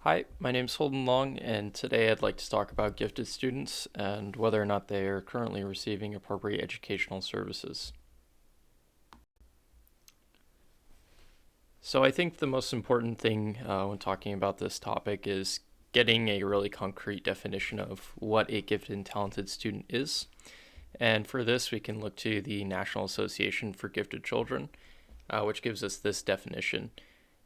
Hi, my name's Holden Long, and today I'd like to talk about gifted students and whether or not they are currently receiving appropriate educational services. So, I think the most important thing when talking about this topic is getting a really concrete definition of what a gifted and talented student is. And for this, we can look to the National Association for Gifted Children, which gives us this definition.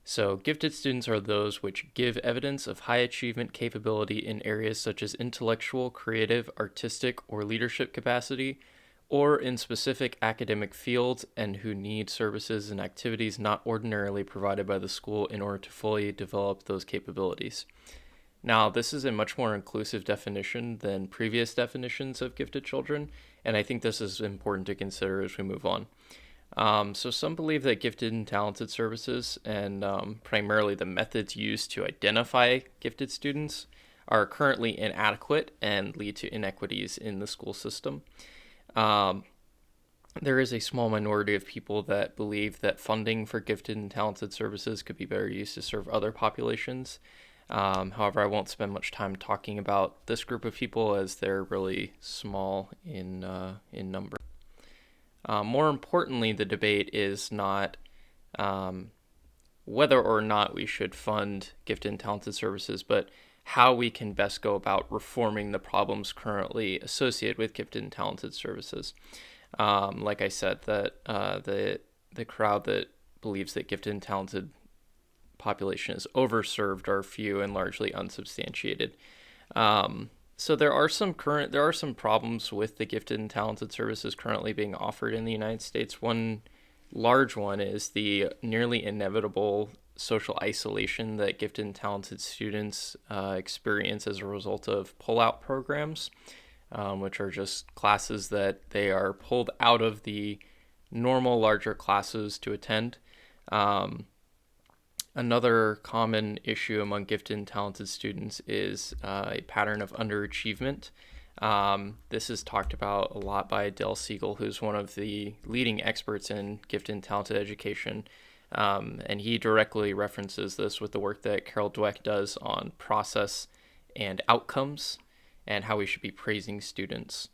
So, gifted students are those which give evidence of high achievement capability in areas such as intellectual, creative, artistic, or leadership capacity, or in specific academic fields, and who need services and activities not ordinarily provided by the school in order to fully develop those capabilities. Now, this is a much more inclusive definition than previous definitions of gifted children, and I think this is important to consider as we move on. So some believe that gifted and talented services and primarily the methods used to identify gifted students are currently inadequate and lead to inequities in the school system. Um, there is a small minority of people that believe that funding for gifted and talented services could be better used to serve other populations. However, I won't spend much time talking about this group of people as they're really small in number. More importantly, the debate is not um, whether or not we should fund gifted and talented services, but how we can best go about reforming the problems currently associated with gifted and talented services. Like I said, that the crowd that believes that gifted and talented population is overserved are few and largely unsubstantiated. So there are some problems with the gifted and talented services currently being offered in the United States. One large one is the nearly inevitable social isolation that gifted and talented students experience as a result of pull-out programs, which are just classes that they are pulled out of the normal larger classes to attend. Um, Another common issue among gifted and talented students is a pattern of underachievement. This is talked about a lot by Del Siegel, who's one of the leading experts in gifted and talented education. And he directly references this with the work that Carol Dweck does on process and outcomes and how we should be praising students.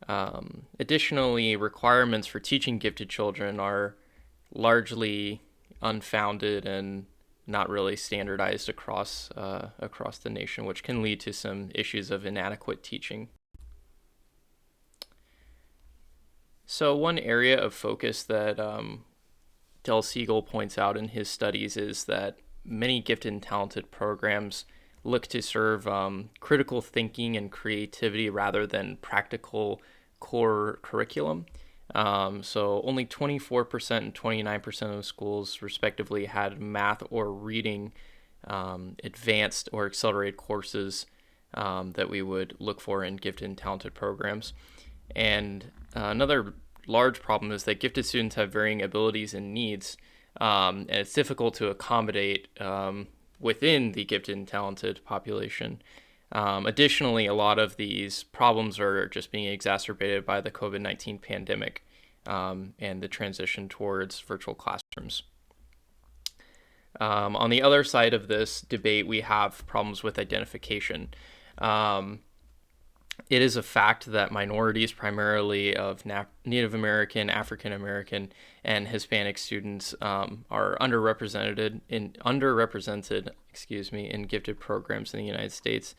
Additionally, requirements for teaching gifted children are largely unfounded and not really standardized across the nation, which can lead to some issues of inadequate teaching. So one area of focus that Del Siegel points out in his studies is that many gifted and talented programs look to serve critical thinking and creativity rather than practical core curriculum. So only 24% and 29% of schools, respectively, had math or reading advanced or accelerated courses that we would look for in gifted and talented programs. And another large problem is that gifted students have varying abilities and needs, and it's difficult to accommodate within the gifted and talented population. Additionally, a lot of these problems are just being exacerbated by the COVID-19 pandemic and the transition towards virtual classrooms. On the other side of this debate, we have problems with identification. Um, it is a fact that minorities, primarily of Native American, African American, and Hispanic students, are underrepresented in gifted programs in the United States.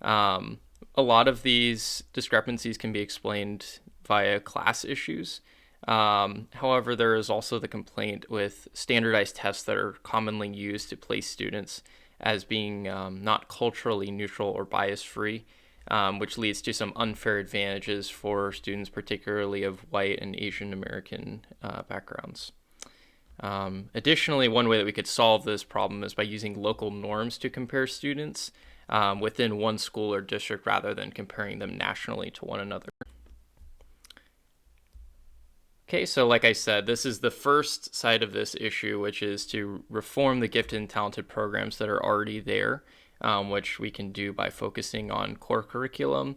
A lot of these discrepancies can be explained via class issues. However, there is also the complaint with standardized tests that are commonly used to place students as being not culturally neutral or bias free, which leads to some unfair advantages for students, particularly of white and Asian American backgrounds. Additionally, one way that we could solve this problem is by using local norms to compare students within one school or district rather than comparing them nationally to one another. Okay, so like I said, this is the first side of this issue, which is to reform the gifted and talented programs that are already there, which we can do by focusing on core curriculum,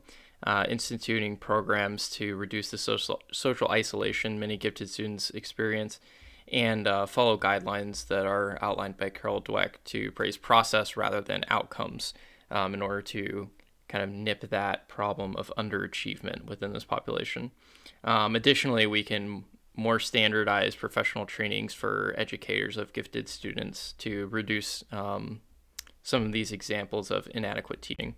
instituting programs to reduce the social isolation many gifted students experience, and follow guidelines that are outlined by Carol Dweck to praise process rather than outcomes in order to kind of nip that problem of underachievement within this population. Additionally, we can more standardize professional trainings for educators of gifted students to reduce some of these examples of inadequate teaching.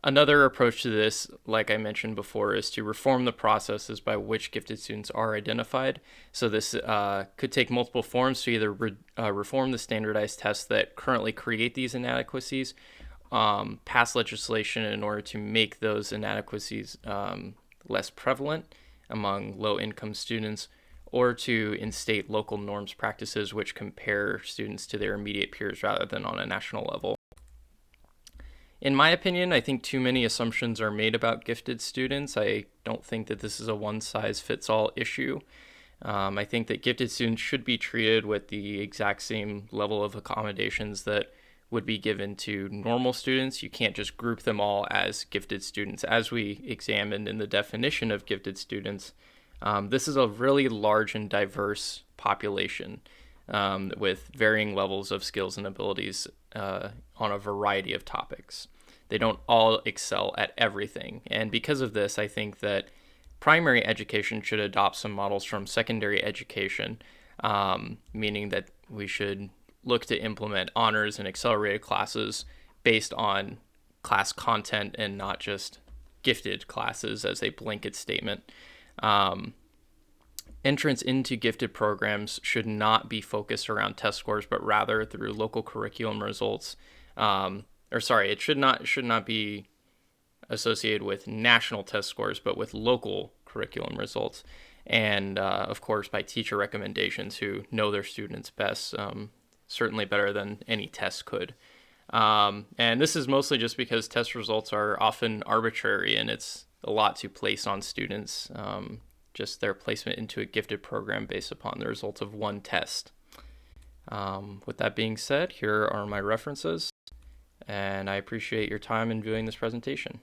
Another approach to this, like I mentioned before, is to reform the processes by which gifted students are identified. So this could take multiple forms to either reform the standardized tests that currently create these inadequacies, pass legislation in order to make those inadequacies less prevalent among low-income students, or to instate local norms practices which compare students to their immediate peers rather than on a national level. In my opinion, I think too many assumptions are made about gifted students. I don't think that this is a one-size-fits-all issue. I think that gifted students should be treated with the exact same level of accommodations that would be given to normal students. You can't just group them all as gifted students. As we examined in the definition of gifted students, this is a really large and diverse population with varying levels of skills and abilities on a variety of topics. They don't all excel at everything. And because of this, I think that primary education should adopt some models from secondary education, meaning that we should look to implement honors and accelerated classes based on class content and not just gifted classes as a blanket statement. Entrance into gifted programs should not be focused around test scores, but rather through local curriculum results. It should not be associated with national test scores, but with local curriculum results. And of course, by teacher recommendations who know their students best, certainly better than any test could. And this is mostly just because test results are often arbitrary, and it's a lot to place on students, just their placement into a gifted program based upon the results of one test. With that being said, here are my references, and I appreciate your time in viewing this presentation.